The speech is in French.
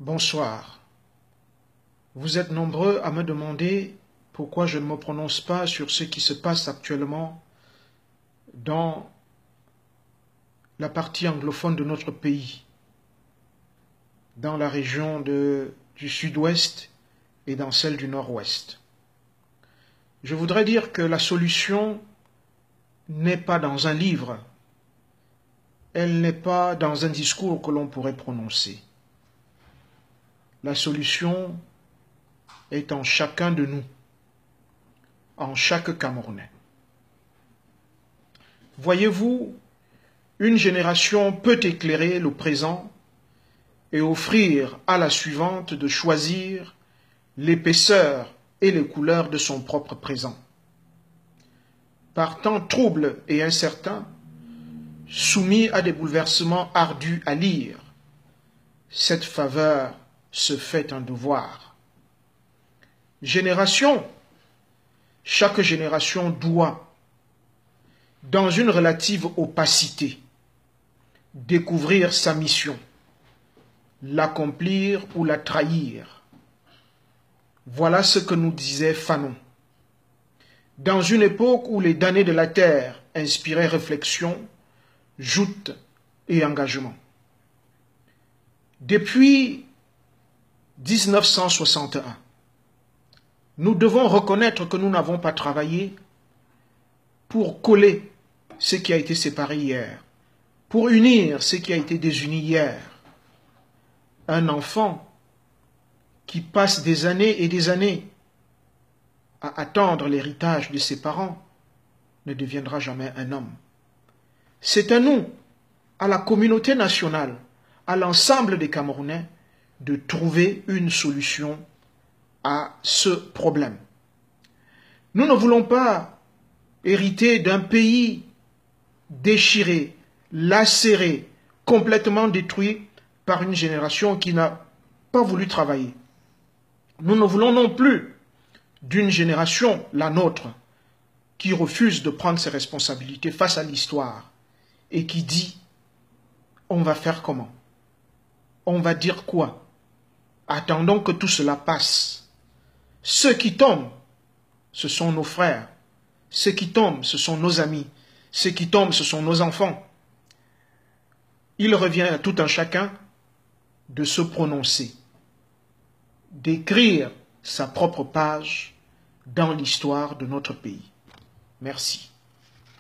Bonsoir. Vous êtes nombreux à me demander pourquoi je ne me prononce pas sur ce qui se passe actuellement dans la partie anglophone de notre pays, dans la région du sud-ouest et dans celle du nord-ouest. Je voudrais dire que la solution n'est pas dans un livre, elle n'est pas dans un discours que l'on pourrait prononcer. La solution est en chacun de nous, en chaque Camerounais. Voyez-vous, une génération peut éclairer le présent et offrir à la suivante de choisir l'épaisseur et les couleurs de son propre présent. Par temps troubles et incertains, soumis à des bouleversements ardus à lire, cette faveur se fait un devoir. Génération, chaque génération doit, dans une relative opacité, découvrir sa mission, l'accomplir ou la trahir. Voilà ce que nous disait Fanon. Dans une époque où les damnés de la terre inspiraient réflexion, joute et engagement. Depuis 1961, nous devons reconnaître que nous n'avons pas travaillé pour coller ce qui a été séparé hier, pour unir ce qui a été désuni hier. Un enfant qui passe des années et des années à attendre l'héritage de ses parents ne deviendra jamais un homme. C'est à nous, à la communauté nationale, à l'ensemble des Camerounais, de trouver une solution à ce problème. Nous ne voulons pas hériter d'un pays déchiré, lacéré, complètement détruit par une génération qui n'a pas voulu travailler. Nous ne voulons non plus d'une génération, la nôtre, qui refuse de prendre ses responsabilités face à l'histoire et qui dit « on va faire comment? On va dire quoi? Attendons que tout cela passe. » Ceux qui tombent, ce sont nos frères. Ceux qui tombent, ce sont nos amis. Ceux qui tombent, ce sont nos enfants. Il revient à tout un chacun de se prononcer, d'écrire sa propre page dans l'histoire de notre pays. Merci.